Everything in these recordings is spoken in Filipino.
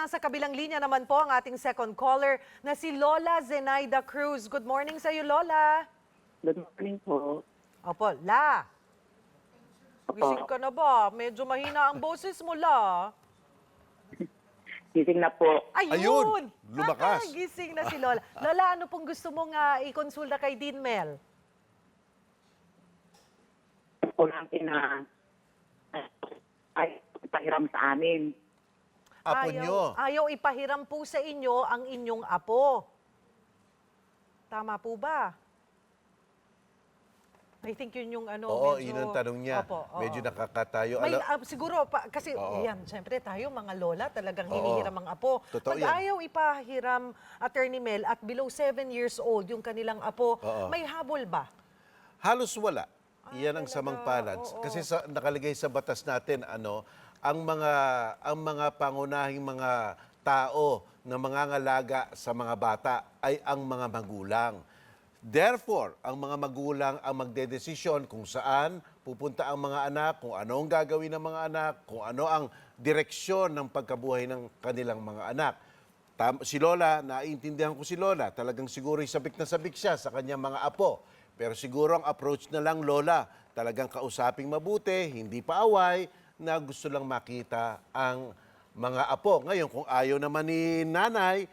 nasa kabilang linya naman po ang ating second caller na si Lola Zenaida Cruz. Good morning sa iyo, Lola. Good morning po. Opo, La. Opo. Gising ka na ba? Medyo mahina ang boses mo, La. Gising na po. Ayun! Lumakas. Gising na si Lola. Lola, ano pong gusto mong i-konsulta kay Dean Mel? Ako lang ay pahiram sa amin. Apo nyo. Ayaw ipahiram po sa inyo ang inyong apo. Tama po ba? I think yun yung ano. Oo, medyo, yun ang tanong niya. Opo, oo. Medyo nakakatayo. May, siguro, kasi Oo. yan, siyempre tayo mga lola talagang Oo. hinihiram ang apo. Totoo Pag yan. ayaw ipahiram, Attorney Mel, at below 7 years old yung kanilang apo, Oo. may habol ba? Halos wala. Iyan ang samang palad. Oo. Kasi nakalagay sa batas natin, ang mga pangunahing mga tao na mangangalaga sa mga bata ay ang mga magulang. Therefore, ang mga magulang ang magdedesisyon kung saan pupunta ang mga anak, kung ano ang gagawin ng mga anak, kung ano ang direksyon ng pagkabuhay ng kanilang mga anak. Si Lola, naiintindihan ko si Lola, talagang siguro sabik na sabik siya sa kanyang mga apo. Pero siguro ang approach na lang, Lola, talagang kausaping mabuti, hindi pa away, na gusto lang makita ang mga apo. Ngayon, kung ayaw naman ni nanay,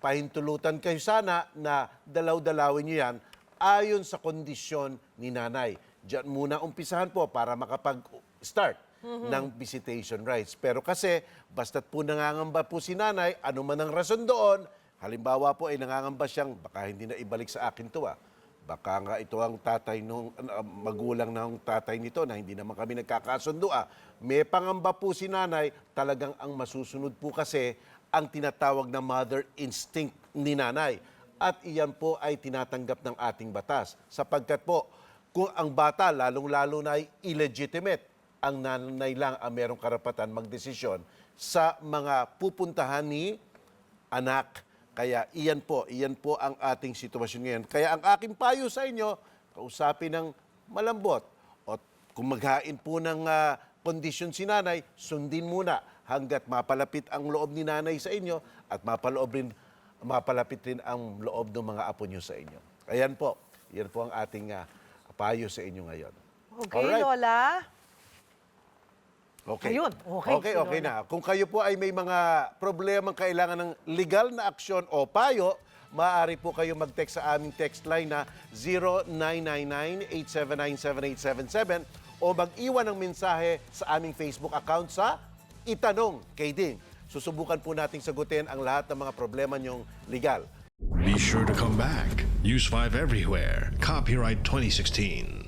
pahintulutan kayo sana na dalaw-dalawin nyo yan ayon sa kondisyon ni nanay. Diyan muna umpisahan po para makapag-start ng visitation rights. Pero kasi, basta't po nangangamba po si nanay, ano man ang rason doon, halimbawa po ay nangangamba siyang, baka hindi na ibalik sa akin to baka nga ito ang tatay nung magulang ng tatay nito na hindi naman kami nagkakasundo. May pangamba po si nanay, talagang ang masusunod po kasi ang tinatawag na mother instinct ni nanay. At iyan po ay tinatanggap ng ating batas. Sapagkat po, kung ang bata lalong-lalo na ay illegitimate, ang nanay lang ang merong karapatan magdesisyon sa mga pupuntahan ni anak. Kaya iyan po ang ating sitwasyon ngayon. Kaya ang aking payo sa inyo, kausapin ng malambot. O kung maghain po ng kondisyon si nanay, sundin muna hanggat mapalapit ang loob ni nanay sa inyo at mapalapit rin ang loob ng mga apo nyo sa inyo. Ayan po, yan po ang ating payo sa inyo ngayon. Okay, Alright. Lola. Okay. Ayun, okay, si Okay Lola. na. Kung kayo po ay may mga problemang kailangan ng legal na aksyon o payo, maaari po kayo mag-text sa aming text line na 0999-879-7877 o mag-iwan ng mensahe sa aming Facebook account sa Itanong kay Ding. Susubukan po nating sagutin ang lahat ng mga problema niyong legal. Be sure to come back. Use 5 everywhere. Copyright 2016.